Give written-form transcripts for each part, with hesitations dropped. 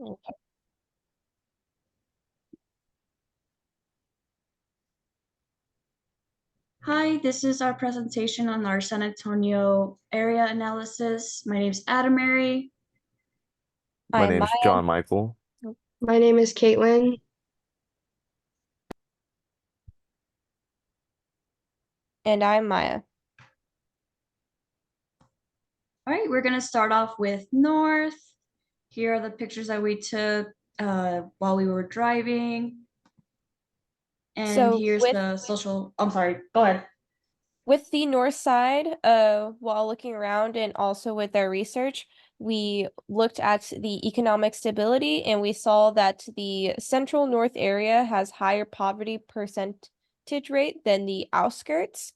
Okay. Hi, this is our presentation on our San Antonio area analysis. My name is Adam Mary. I My am name's Maya. John Michael. My name is Caitlin. And I'm Maya. All right, we're going to start off with North. Here are the pictures that we took while we were driving. And So here's with the social, I'm sorry, go ahead. with the north side, while looking around and also with our research, we looked at the economic stability and we saw that the central north area has higher poverty percentage rate than the outskirts.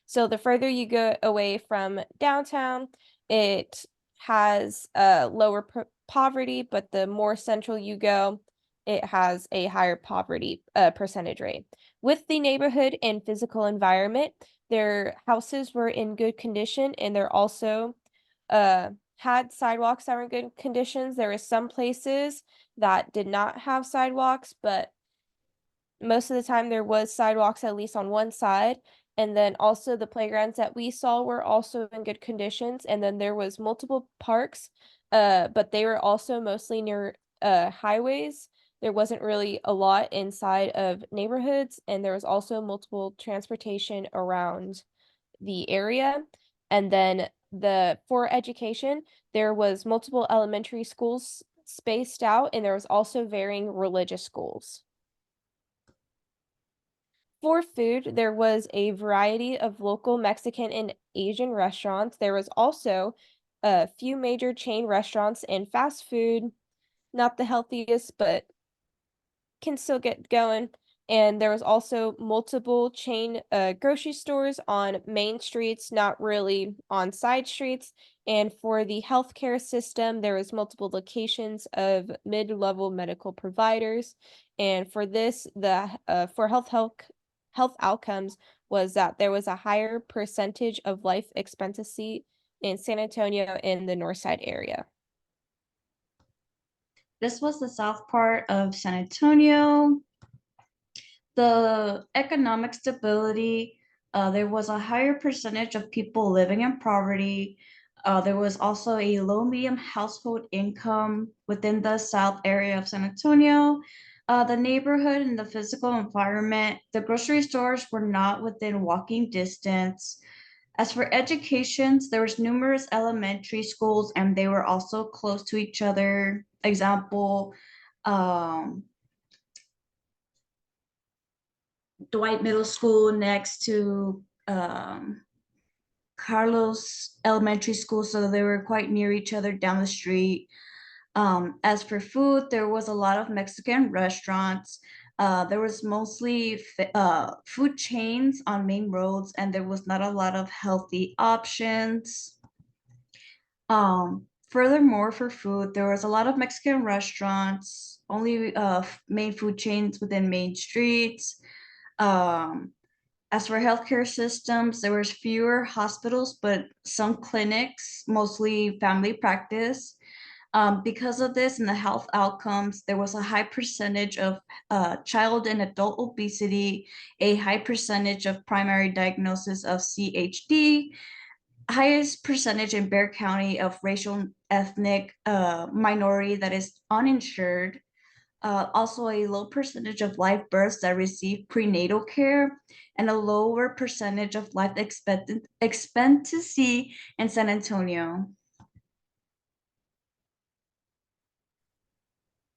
So the further you go away from downtown, it has lower poverty, but the more central you go, it has a higher poverty percentage rate. With the neighborhood and physical environment, their houses were in good condition and they're also had sidewalks that were in good conditions. There were some places that did not have sidewalks, but most of the time there was sidewalks at least on one side. And then also the playgrounds that we saw were also in good conditions. And then there was multiple parks, but they were also mostly near highways. There wasn't really a lot inside of neighborhoods, and there was also multiple transportation around the area. And then for education, there was multiple elementary schools spaced out, and there was also varying religious schools. For food, there was a variety of local Mexican and Asian restaurants. There was also a few major chain restaurants and fast food, not the healthiest, but can still get going. And there was also multiple chain grocery stores on main streets, not really on side streets. And for the healthcare system, there was multiple locations of mid-level medical providers. And for this, the for health outcomes was that there was a higher percentage of life expectancy in San Antonio in the North Side area. This was the south part of San Antonio. The economic stability, there was a higher percentage of people living in poverty. There was also a low medium household income within the south area of San Antonio. The neighborhood and the physical environment, the grocery stores were not within walking distance. As for educations, there was numerous elementary schools and they were also close to each other. Example, um, Dwight Middle School next to Carlos Elementary School, so they were quite near each other down the street. As for food, there was a lot of Mexican restaurants. There was mostly food chains on main roads, and there was not a lot of healthy options. Furthermore, for food, there was a lot of Mexican restaurants, only main food chains within main streets. Um, as for healthcare systems, there was fewer hospitals, but some clinics, mostly family practice. Because of this and the health outcomes, there was a high percentage of child and adult obesity, a high percentage of primary diagnosis of CHD, highest percentage in Bexar County of racial ethnic minority that is uninsured, also a low percentage of live births that receive prenatal care, and a lower percentage of life expectancy in San Antonio.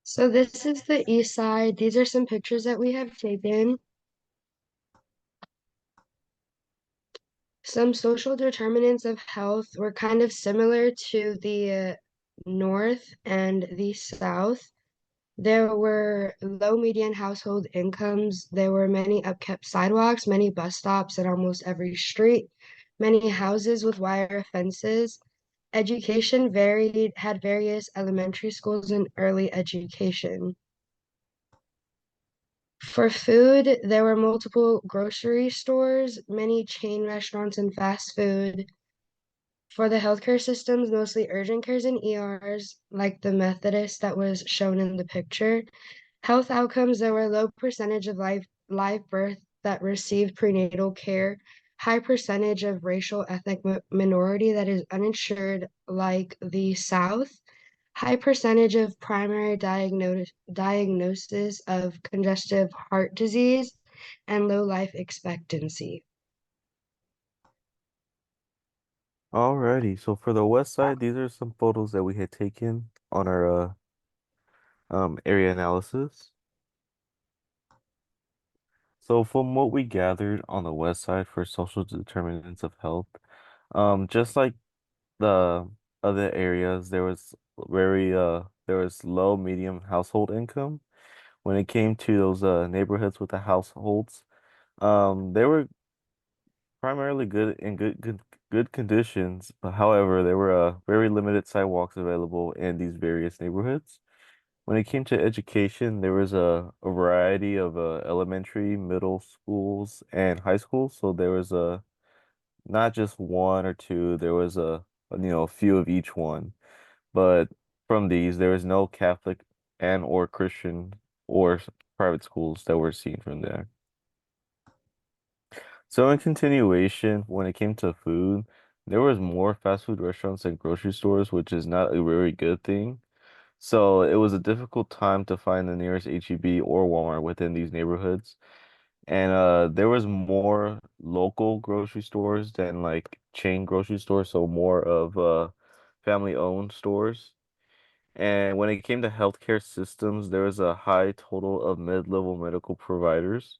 So this is the east side. These are some pictures that we have taken. Some social determinants of health were kind of similar to the north and the south. There were low median household incomes. There were many upkept sidewalks, many bus stops at almost every street, many houses with wire fences. Education had various elementary schools and early education. For food, there were multiple grocery stores, many chain restaurants and fast food. For the healthcare systems, mostly urgent cares and ERs, like the Methodist that was shown in the picture. Health outcomes, there were a low percentage of live birth that received prenatal care, high percentage of racial ethnic minority that is uninsured, like the South, high percentage of primary diagnosis of congestive heart disease, and low life expectancy. Alrighty, so for the west side, these are some photos that we had taken on our area analysis. So from what we gathered on the west side for social determinants of health, just like the other areas, there was low medium household income. When it came to those neighborhoods with the households, they were primarily good conditions, but however, there were very limited sidewalks available in these various neighborhoods. When it came to education, there was a variety of elementary, middle schools, and high schools. So there was not just one or two, there was a few of each one. But from these, there was no Catholic and or Christian or private schools that were seen from there. So in continuation, when it came to food, there was more fast food restaurants and grocery stores, which is not a very good thing. So it was a difficult time to find the nearest HEB or Walmart within these neighborhoods. And there was more local grocery stores than like chain grocery stores, so more of family-owned stores. And when it came to healthcare systems, there was a high total of mid-level medical providers.